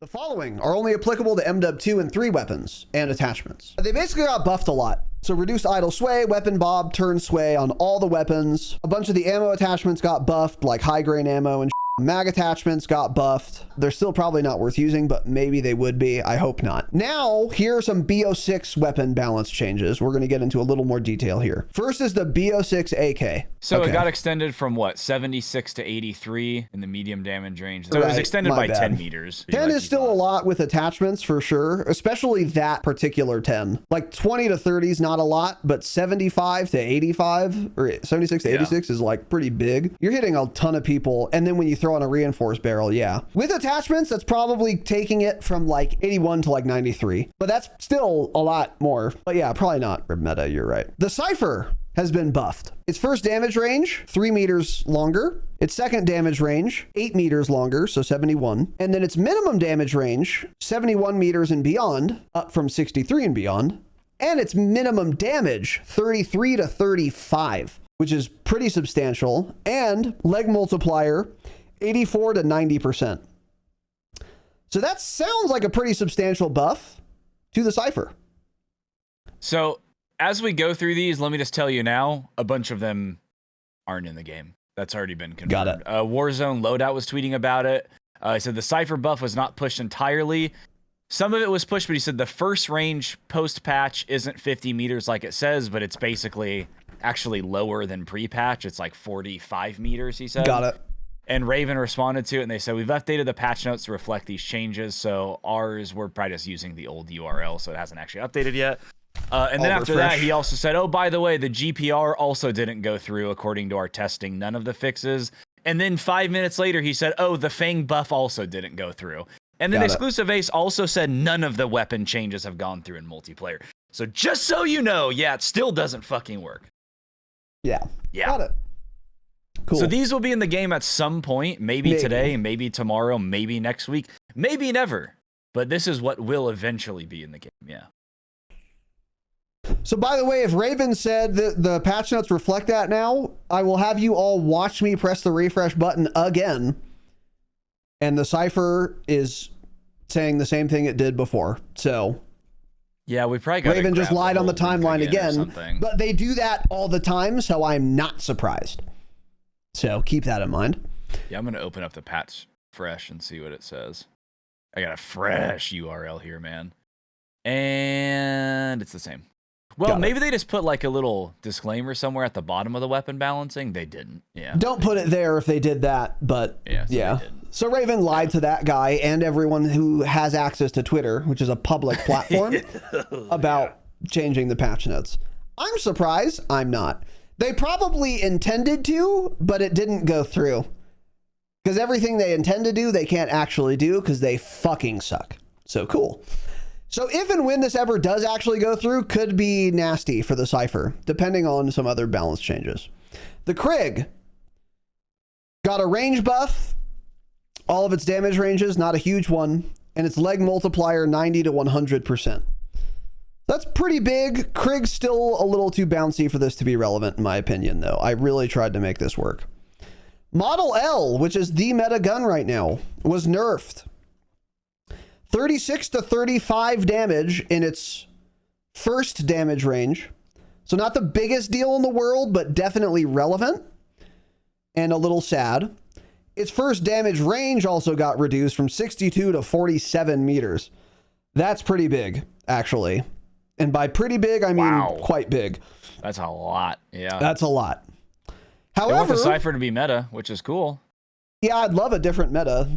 The following are only applicable to MW2 and 3 weapons and attachments. They basically got buffed a lot. So reduced idle sway, weapon bob, turn sway on all the weapons. A bunch of the ammo attachments got buffed, like high grain ammo and mag attachments got buffed. They're still probably not worth using, but maybe they would be. I hope not. Now, here are some BO6 weapon balance changes. We're going to get into a little more detail here. First is the BO6 AK. So it got extended from what, 76 to 83 in the medium damage range. So it was extended by 10 meters. 10 is still a lot with attachments for sure, especially that particular 10. Like 20 to 30 is not a lot, but 75 to 85 or 76 to 86 is like pretty big. You're hitting a ton of people. And then when you throw on a reinforced barrel, yeah. With attachments, that's probably taking it from like 81 to like 93, but that's still a lot more. But yeah, probably not meta, you're right. The CYPHER has been buffed. Its first damage range, 3 meters longer. Its second damage range, 8 meters longer, so 71. And then its minimum damage range, 71 meters and beyond, up from 63 and beyond. And its minimum damage, 33 to 35, which is pretty substantial. And leg multiplier, 84 to 90%. So that sounds like a pretty substantial buff to the CYPHER. So as we go through these, let me just tell you now, a bunch of them aren't in the game. That's already been confirmed. Got it. Warzone Loadout was tweeting about it. He said the CYPHER buff was not pushed entirely. Some of it was pushed, but he said the first range post-patch isn't 50 meters like it says, but it's basically actually lower than pre-patch. It's like 45 meters, he said. Got it. And Raven responded to it, and they said, we've updated the patch notes to reflect these changes. So ours, we're probably just using the old URL, so it hasn't actually updated yet. And then after that, he also said, oh, by the way, the GPR also didn't go through according to our testing, none of the fixes. And then 5 minutes later, he said, oh, the Fang buff also didn't go through. And then Exclusive Ace also said none of the weapon changes have gone through in multiplayer. So just so you know, yeah, it still doesn't fucking work. Yeah. Got it. Cool. So these will be in the game at some point, maybe today, maybe tomorrow, maybe next week, maybe never. But this is what will eventually be in the game, yeah. So by the way, if Raven said that the patch notes reflect that now, I will have you all watch me press the refresh button again. And the CYPHER is saying the same thing it did before. So yeah, we probably got Raven just lied on the timeline again, but they do that all the time, so I'm not surprised. So keep that in mind. Yeah, I'm going to open up the patch fresh and see what it says. I got a fresh URL here, man. And it's the same. Well, maybe they just put like a little disclaimer somewhere at the bottom of the weapon balancing. They didn't. Yeah. Don't put it there if they did that, but yeah. So Raven lied to that guy and everyone who has access to Twitter, which is a public platform, about changing the patch notes. I'm surprised. I'm not. They probably intended to, but it didn't go through. Because everything they intend to do, they can't actually do because they fucking suck. So cool. So if and when this ever does actually go through, could be nasty for the CYPHER, depending on some other balance changes. The Krig got a range buff, all of its damage ranges, not a huge one, and its leg multiplier 90 to 100%. That's pretty big. Krig's still a little too bouncy for this to be relevant, in my opinion, though. I really tried to make this work. Model L, which is the meta gun right now, was nerfed. 36 to 35 damage in its first damage range. So not the biggest deal in the world, but definitely relevant and a little sad. Its first damage range also got reduced from 62 to 47 meters. That's pretty big, actually. And by pretty big, I mean quite big. That's a lot. Yeah. That's a lot. However, they want the CYPHER to be meta, which is cool. Yeah, I'd love a different meta.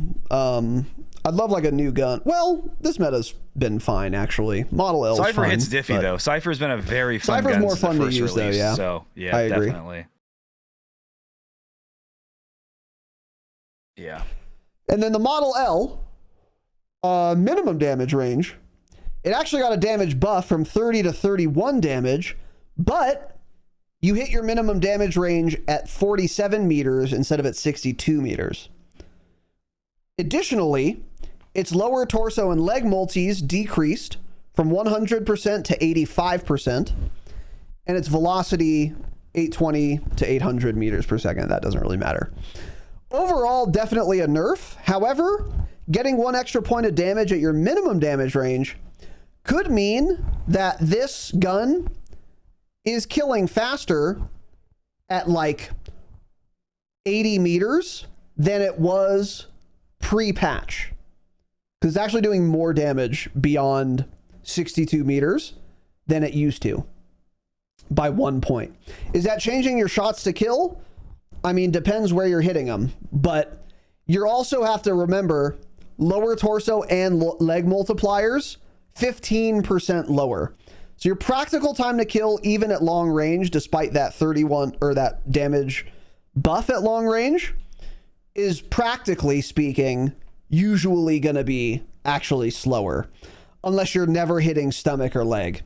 I'd love like a new gun. Well, this meta's been fine, actually. Model L's CYPHER hits diffy, though. CYPHER's been a very fun gun. CYPHER's more fun to use, though, yeah. So, yeah, I agree. Definitely. Yeah. And then the Model L, minimum damage range. It actually got a damage buff from 30 to 31 damage, but you hit your minimum damage range at 47 meters instead of at 62 meters. Additionally, its lower torso and leg multis decreased from 100% to 85%, and its velocity 820 to 800 meters per second. That doesn't really matter. Overall, definitely a nerf. However, getting 1 extra point of damage at your minimum damage range could mean that this gun is killing faster at like 80 meters than it was pre-patch. Because it's actually doing more damage beyond 62 meters than it used to by 1 point. Is that changing your shots to kill? I mean, depends where you're hitting them. But you also have to remember lower torso and leg multipliers, 15% lower. So your practical time to kill, even at long range, despite that 31 or that damage buff at long range, is practically speaking usually going to be actually slower, unless you're never hitting stomach or leg,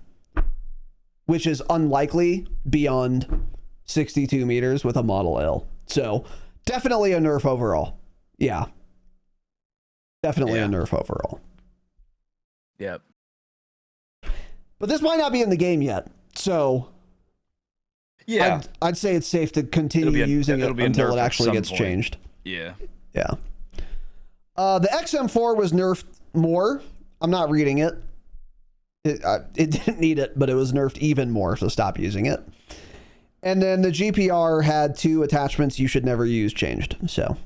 which is unlikely beyond 62 meters with a Model L. So definitely a nerf overall. Yeah. Definitely a nerf overall. Yep. But this might not be in the game yet. So yeah, I'd say it's safe to continue using it until it actually gets changed. Yeah. Yeah. The XM4 was nerfed more. I'm not reading it. It didn't need it, but it was nerfed even more, so stop using it. And then the GPR had 2 attachments you should never use changed. So,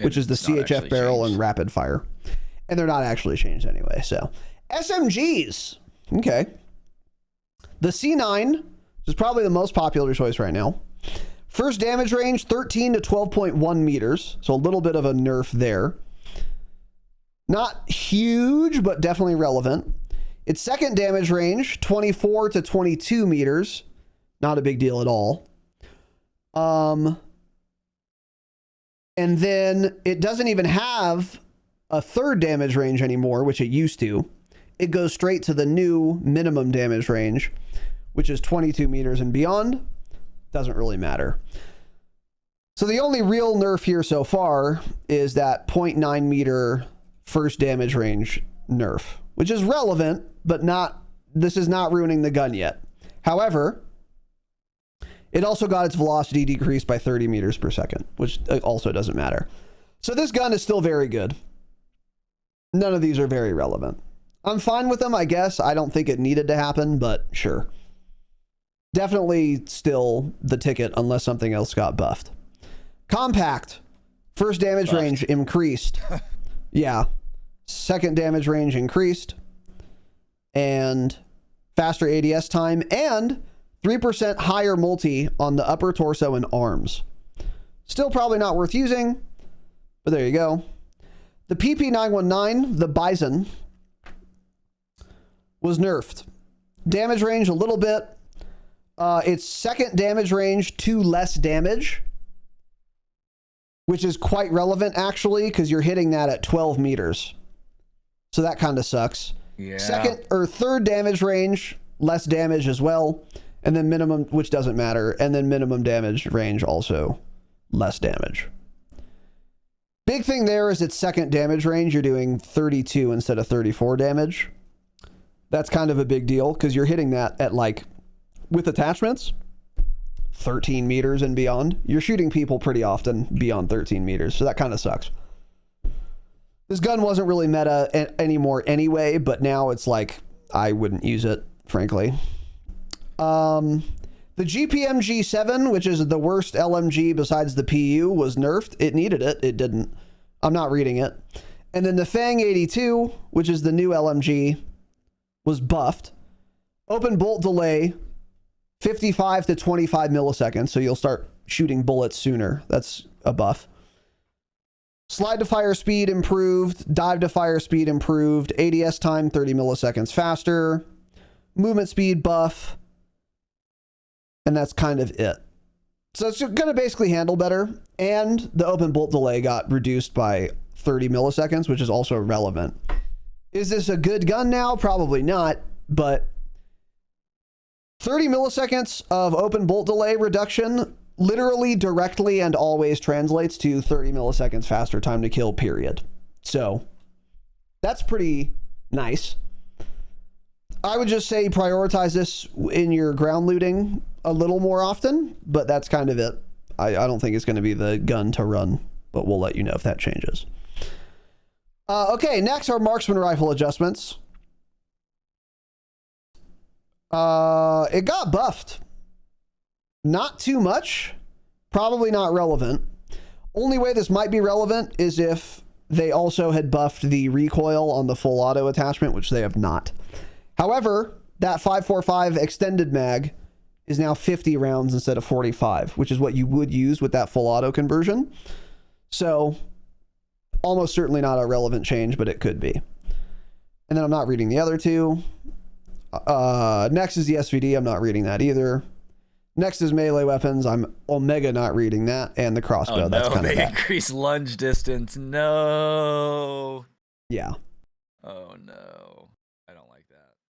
which is the CHF barrel and rapid fire. And they're not actually changed anyway. So, SMGs. Okay. The C9 is probably the most popular choice right now. First damage range, 13 to 12.1 meters. So a little bit of a nerf there. Not huge, but definitely relevant. Its second damage range, 24 to 22 meters. Not a big deal at all. And then it doesn't even have a third damage range anymore, which it used to. It goes straight to the new minimum damage range, which is 22 meters and beyond. Doesn't really matter. So the only real nerf here so far is that 0.9 meter first damage range nerf, which is relevant, but this is not ruining the gun yet. However, it also got its velocity decreased by 30 meters per second, which also doesn't matter. So this gun is still very good. None of these are very relevant. I'm fine with them, I guess. I don't think it needed to happen, but sure. Definitely still the ticket unless something else got buffed. Compact. First damage range increased. Yeah. Second damage range increased. And faster ADS time and 3% higher multi on the upper torso and arms. Still probably not worth using, but there you go. The PP919, the Bison, was nerfed. Damage range a little bit. Its second damage range, 2 less damage, which is quite relevant actually, because you're hitting that at 12 meters. So that kind of sucks. Yeah. Second or third damage range, less damage as well. And then minimum, which doesn't matter. And then minimum damage range also less damage. Big thing there is its second damage range. You're doing 32 instead of 34 damage. That's kind of a big deal because you're hitting that at like, with attachments, 13 meters and beyond. You're shooting people pretty often beyond 13 meters. So that kind of sucks. This gun wasn't really meta anymore anyway, but now it's like, I wouldn't use it, frankly. The GPM G7, which is the worst LMG besides the PU, was nerfed. It needed it. It didn't. I'm not reading it. And then the Fang 82, which is the new LMG, was buffed. Open bolt delay, 55 to 25 milliseconds, so you'll start shooting bullets sooner. That's a buff. Slide to fire speed improved. Dive to fire speed improved. ADS time 30 milliseconds faster. Movement speed buff. And that's kind of it. So it's going to basically handle better. And the open bolt delay got reduced by 30 milliseconds, which is also relevant. Is this a good gun now? Probably not. But 30 milliseconds of open bolt delay reduction literally directly and always translates to 30 milliseconds faster time to kill, period. So that's pretty nice. I would just say prioritize this in your ground looting a little more often, but that's kind of it. I don't think it's going to be the gun to run, but we'll let you know if that changes. Okay, next are marksman rifle adjustments. It got buffed. Not too much. Probably not relevant. Only way this might be relevant is if they also had buffed the recoil on the full auto attachment, which they have not. However, that 5.45 extended mag is now 50 rounds instead of 45, which is what you would use with that full auto conversion. So almost certainly not a relevant change, but it could be. And then I'm not reading the other two. Next is the SVD. I'm not reading that either. Next is melee weapons. I'm Omega not reading that. And the crossbow. Oh, no, that's kind of they increase lunge distance. No. Yeah. Oh, no.